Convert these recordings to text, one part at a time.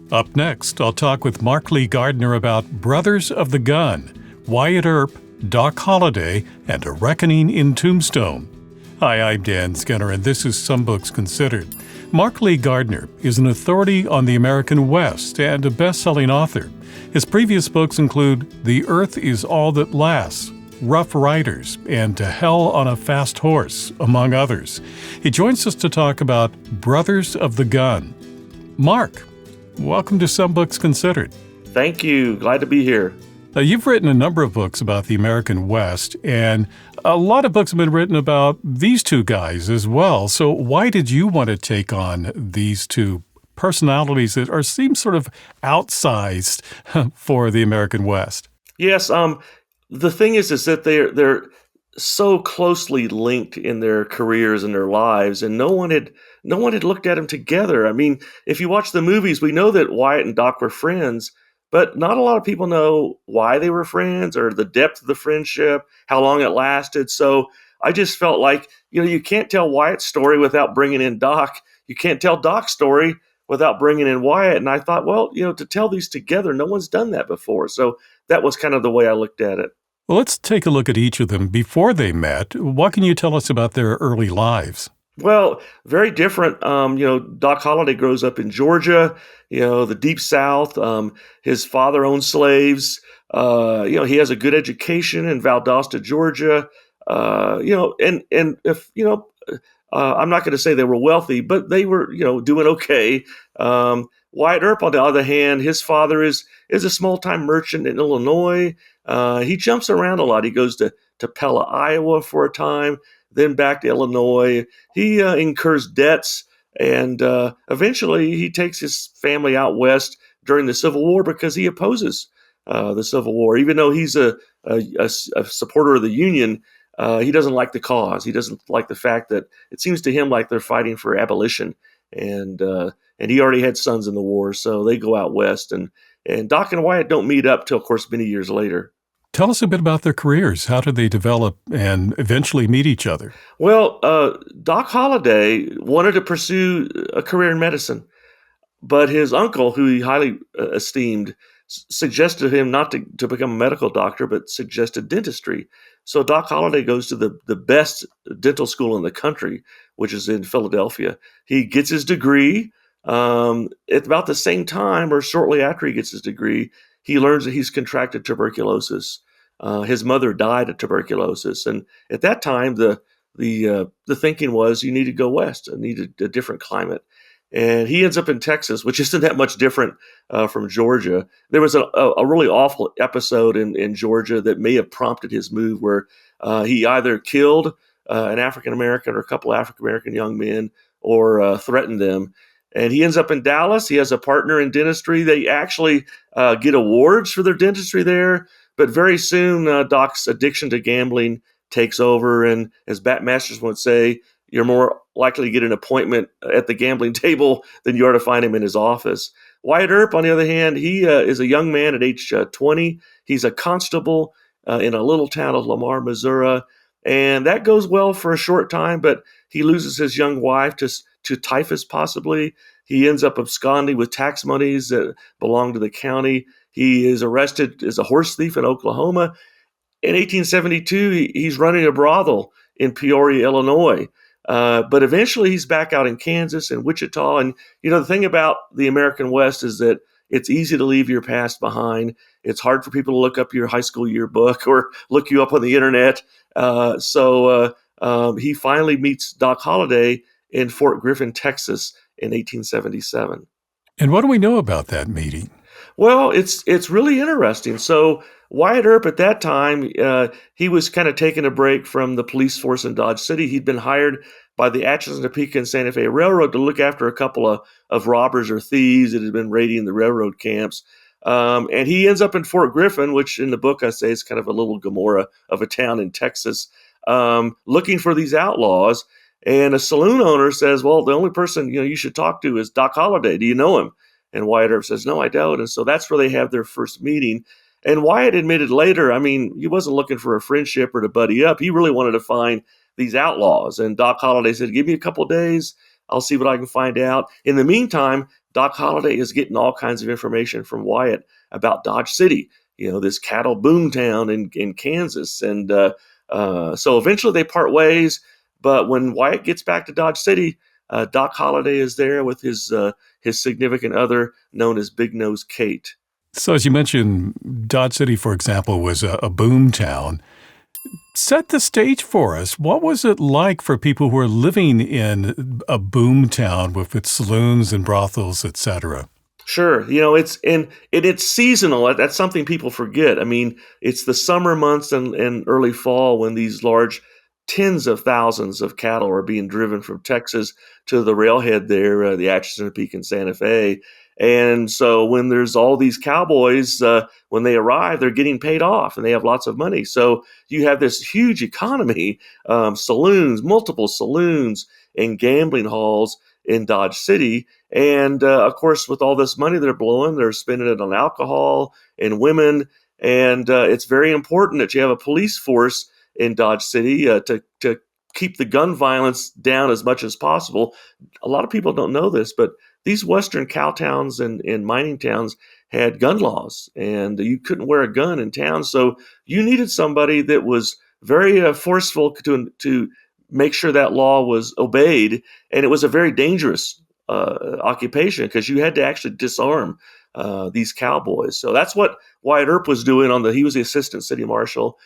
Up next, I'll talk with Mark Lee Gardner about Brothers of the Gun, Wyatt Earp, Doc Holliday, and a reckoning in Tombstone. Hi, I'm Dan Skinner, and this is Some Books Considered. Mark Lee Gardner is an authority on the American West and a best-selling author. His previous books include The Earth is All That Lasts, Rough Riders, and To Hell on a Fast Horse, among others. He joins us to talk about Brothers of the Gun. Mark, welcome to Some Books Considered. Thank you. Glad to be here. Now, you've written a number of books about the American West, and a lot of books have been written about these two guys as well. So why did you want to take on these two personalities that seem sort of outsized for the American West? Yes. The thing is that they're so closely linked in their careers and their lives, and no one had looked at them together. I mean, if you watch the movies, we know that Wyatt and Doc were friends, but not a lot of people know why they were friends or the depth of the friendship, how long it lasted. So I just felt like, you can't tell Wyatt's story without bringing in Doc. You can't tell Doc's story without bringing in Wyatt. And I thought, well, to tell these together, no one's done that before. So that was kind of the way I looked at it. Well, let's take a look at each of them before they met. What can you tell us about their early lives? Well, very different. Doc Holliday grows up in Georgia, the deep South. His father owned slaves. He has a good education in Valdosta, Georgia. And if, I'm not going to say they were wealthy, but they were, doing okay. Wyatt Earp, on the other hand, his father is a small-time merchant in Illinois. He jumps around a lot. He goes to Pella, Iowa for a time, then back to Illinois. He incurs debts, and eventually he takes his family out west during the Civil War because he opposes the Civil War. Even though he's a supporter of the Union, he doesn't like the cause. He doesn't like the fact that it seems to him like they're fighting for abolition. And he already had sons in the war, so they go out west. And Doc and Wyatt don't meet up till, of course, many years later. Tell us a bit about their careers. How did they develop and eventually meet each other? Well, Doc Holliday wanted to pursue a career in medicine, but his uncle, who he highly esteemed, suggested him not to become a medical doctor, but suggested dentistry. So Doc Holliday goes to the best dental school in the country, which is in Philadelphia. He gets his degree. At about the same time or shortly after he gets his degree, he learns that he's contracted tuberculosis. His mother died of tuberculosis. And at that time, the thinking was you need to go west, you need a different climate. And he ends up in Texas, which isn't that much different from Georgia. There was a really awful episode in Georgia that may have prompted his move, where he either killed an African-American or a couple of African-American young men or threatened them. And he ends up in Dallas. He has a partner in dentistry. They actually get awards for their dentistry there. But very soon, Doc's addiction to gambling takes over. And as Bat Masters would say, you're more likely to get an appointment at the gambling table than you are to find him in his office. Wyatt Earp, on the other hand, he is a young man at age 20. He's a constable in a little town of Lamar, Missouri. And that goes well for a short time, but he loses his young wife to typhus, possibly. He ends up absconding with tax monies that belong to the county. He is arrested as a horse thief in Oklahoma. In 1872, he's running a brothel in Peoria, Illinois. But eventually he's back out in Kansas and Wichita. And, the thing about the American West is that it's easy to leave your past behind. It's hard for people to look up your high school yearbook or look you up on the internet. So he finally meets Doc Holliday in Fort Griffin, Texas in 1877. And what do we know about that meeting? Well, it's really interesting. So Wyatt Earp at that time, he was kind of taking a break from the police force in Dodge City. He'd been hired by the Atchison, Topeka, and Santa Fe Railroad to look after a couple of robbers or thieves that had been raiding the railroad camps. And he ends up in Fort Griffin, which in the book I say is kind of a little Gomorrah of a town in Texas, looking for these outlaws. And a saloon owner says, well, the only person you should talk to is Doc Holliday. Do you know him? And Wyatt Earp says, no, I don't. And so that's where they have their first meeting. And Wyatt admitted later, he wasn't looking for a friendship or to buddy up. He really wanted to find these outlaws. And Doc Holliday said, give me a couple of days. I'll see what I can find out. In the meantime, Doc Holliday is getting all kinds of information from Wyatt about Dodge City, this cattle boom town in Kansas. And so eventually they part ways. But when Wyatt gets back to Dodge City, Doc Holliday is there with his significant other known as Big Nose Kate. So as you mentioned, Dodge City, for example, was a boom town. Set the stage for us. What was it like for people who were living in a boom town with its saloons and brothels, etc.? Sure. It's seasonal. That's something people forget. I mean, it's the summer months and early fall when these large tens of thousands of cattle are being driven from Texas to the railhead there, the Atchison Peak in Santa Fe. And so when there's all these cowboys, when they arrive, they're getting paid off and they have lots of money. So you have this huge economy, saloons, multiple saloons and gambling halls in Dodge City. And of course, with all this money they're blowing, they're spending it on alcohol and women. And it's very important that you have a police force in Dodge City to keep the gun violence down as much as possible. A lot of people don't know this, but these western cow towns and mining towns had gun laws, and you couldn't wear a gun in town. So you needed somebody that was very forceful to make sure that law was obeyed. And it was a very dangerous occupation because you had to actually disarm these cowboys. So that's what Wyatt Earp was doing he was the assistant city marshal.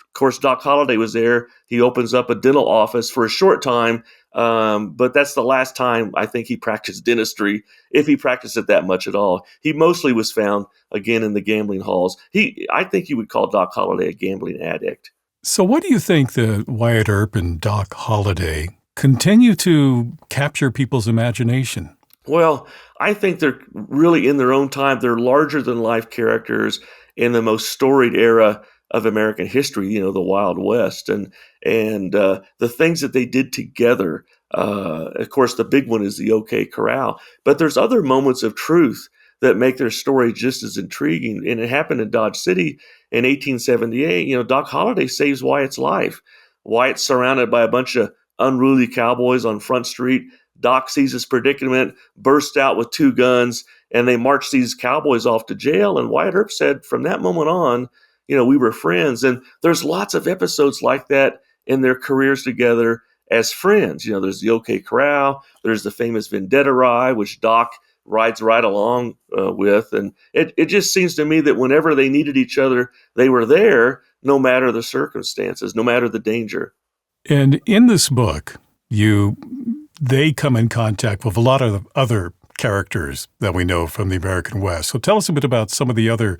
Of course, Doc Holliday was there. He opens up a dental office for a short time, but that's the last time I think he practiced dentistry, if he practiced it that much at all. He mostly was found, again, in the gambling halls. I think you would call Doc Holliday a gambling addict. So what do you think that Wyatt Earp and Doc Holliday continue to capture people's imagination? Well, I think they're really in their own time. They're larger-than-life characters in the most storied era of American history, the Wild West, and the things that they did together. Of course, the big one is the OK Corral, but there's other moments of truth that make their story just as intriguing. And it happened in Dodge City in 1878. Doc Holliday saves Wyatt's life. Wyatt's surrounded by a bunch of unruly cowboys on Front Street. Doc sees his predicament, bursts out with 2 guns, and they march these cowboys off to jail. And Wyatt Earp said, from that moment on, we were friends. And there's lots of episodes like that in their careers together as friends. There's the OK Corral, there's the famous Vendetta ride, which Doc rides right along with. And it just seems to me that whenever they needed each other, they were there, no matter the circumstances, no matter the danger. And in this book, they come in contact with a lot of other characters that we know from the American West. So tell us a bit about some of the other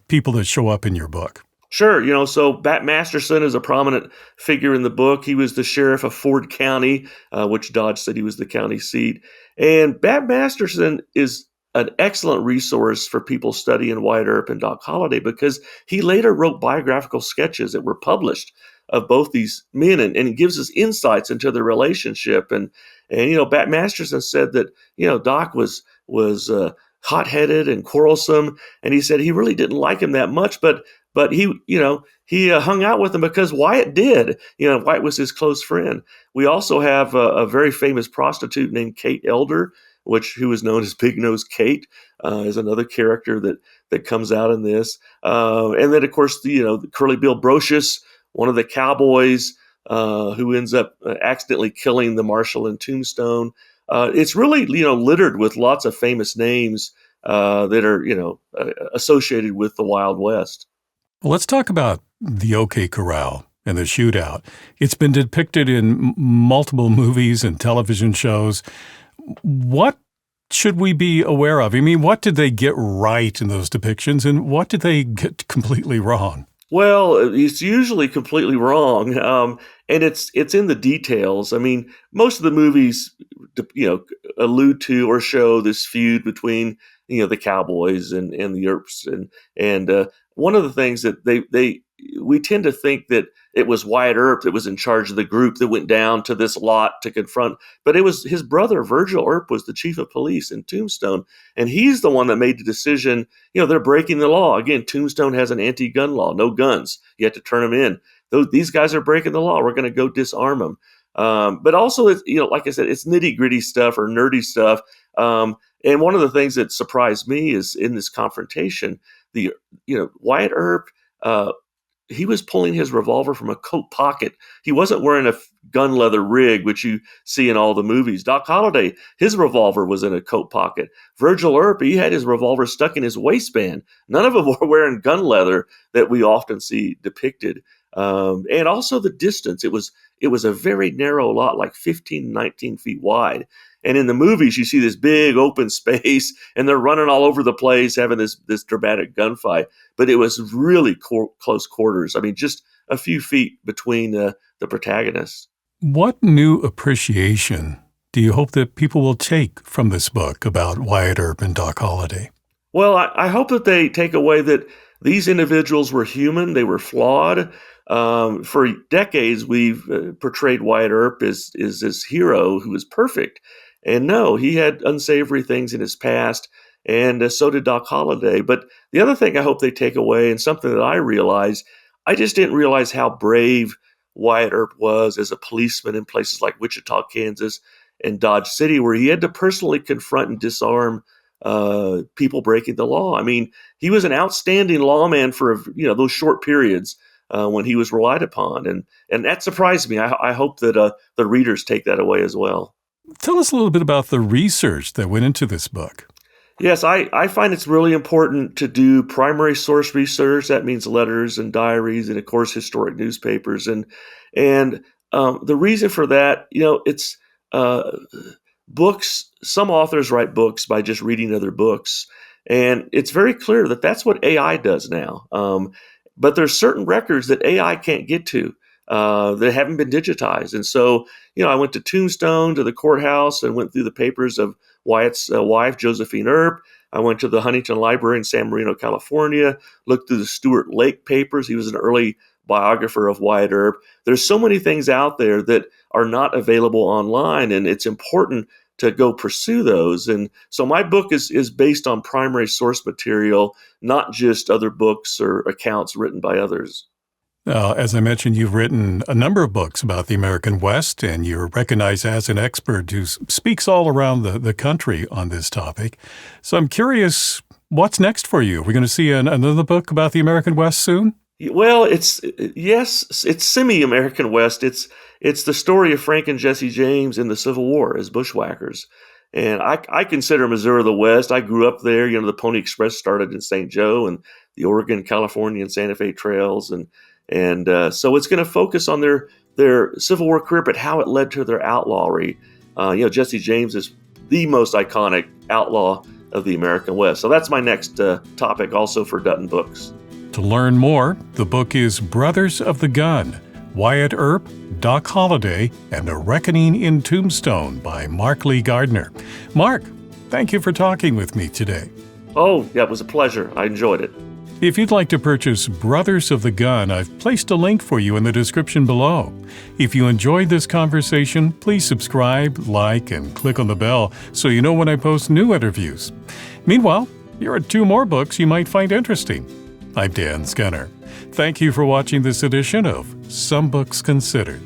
people that show up in your book. Sure. So Bat Masterson is a prominent figure in the book. He was the sheriff of Ford County, which Dodge City was the county seat. And Bat Masterson is an excellent resource for people studying Wyatt Earp and Doc Holliday because he later wrote biographical sketches that were published of both these men, and it gives us insights into their relationship. And Bat Masterson said that Doc was hot-headed and quarrelsome, and he said he really didn't like him that much, but he hung out with him because Wyatt did. Wyatt was his close friend. We also have a very famous prostitute named Kate Elder, who was known as Big Nose Kate, is another character that comes out in this. And then, of course, the Curly Bill Brocious, one of the cowboys who ends up accidentally killing the marshal in Tombstone. It's really, littered with lots of famous names that are, associated with the Wild West. Well, let's talk about the OK Corral and the shootout. It's been depicted in multiple movies and television shows. What should we be aware of? I mean, what did they get right in those depictions, and what did they get completely wrong? Well, it's usually completely wrong, and it's in the details. I mean, most of the movies, allude to or show this feud between the Cowboys and the Earps, and one of the things that we tend to think that it was Wyatt Earp that was in charge of the group that went down to this lot to confront, but it was his brother Virgil Earp was the chief of police in Tombstone, and he's the one that made the decision. They're breaking the law again. Tombstone has an anti-gun law, no guns. You have to turn them in. These guys are breaking the law. We're going to go disarm them. But also, like I said, it's nitty gritty stuff or nerdy stuff. And one of the things that surprised me is in this confrontation, Wyatt Earp, he was pulling his revolver from a coat pocket. He wasn't wearing a gun leather rig, which you see in all the movies. Doc Holliday, his revolver was in a coat pocket. Virgil Earp, he had his revolver stuck in his waistband. None of them were wearing gun leather that we often see depicted. And also the distance. It was a very narrow lot, like 15, 19 feet wide. And in the movies, you see this big open space, and they're running all over the place, having this dramatic gunfight. But it was really close quarters. I mean, just a few feet between the protagonists. What new appreciation do you hope that people will take from this book about Wyatt Earp and Doc Holliday? Well, I hope that they take away that these individuals were human. They were flawed. For decades, we've portrayed Wyatt Earp as this hero who was perfect. And no, he had unsavory things in his past, and so did Doc Holliday. But the other thing I hope they take away, and something that I realized, I just didn't realize how brave Wyatt Earp was as a policeman in places like Wichita, Kansas, and Dodge City, where he had to personally confront and disarm people breaking the law. I mean, he was an outstanding lawman for those short periods when he was relied upon, and that surprised me. I hope that the readers take that away as well. Tell us a little bit about the research that went into this book. Yes, I find it's really important to do primary source research. That means letters and diaries and, of course, historic newspapers. And the reason for that, it's books. Some authors write books by just reading other books. And it's very clear that that's what AI does now. But there's certain records that AI can't get to that haven't been digitized. And so, I went to Tombstone, to the courthouse, and went through the papers of Wyatt's wife, Josephine Earp. I went to the Huntington Library in San Marino, California, looked through the Stuart Lake papers. He was an early biographer of Wyatt Earp. There's so many things out there that are not available online, and it's important to go pursue those. And so my book is based on primary source material, not just other books or accounts written by others. As I mentioned, you've written a number of books about the American West, and you're recognized as an expert who speaks all around the country on this topic. So I'm curious, what's next for you? Are we going to see another book about the American West soon? Well, it's semi-American West. It's the story of Frank and Jesse James in the Civil War as bushwhackers. And I consider Missouri the West. I grew up there. The Pony Express started in St. Joe, and the Oregon, California, and Santa Fe trails. And so it's going to focus on their Civil War career, but how it led to their outlawry. Jesse James is the most iconic outlaw of the American West. So that's my next topic, also for Dutton Books. To learn more, the book is Brothers of the Gun, Wyatt Earp, Doc Holliday, and A Reckoning in Tombstone by Mark Lee Gardner. Mark, thank you for talking with me today. Oh, yeah, it was a pleasure. I enjoyed it. If you'd like to purchase Brothers of the Gun, I've placed a link for you in the description below. If you enjoyed this conversation, please subscribe, like, and click on the bell so you know when I post new interviews. Meanwhile, here are 2 more books you might find interesting. I'm Dan Skinner. Thank you for watching this edition of Some Books Considered.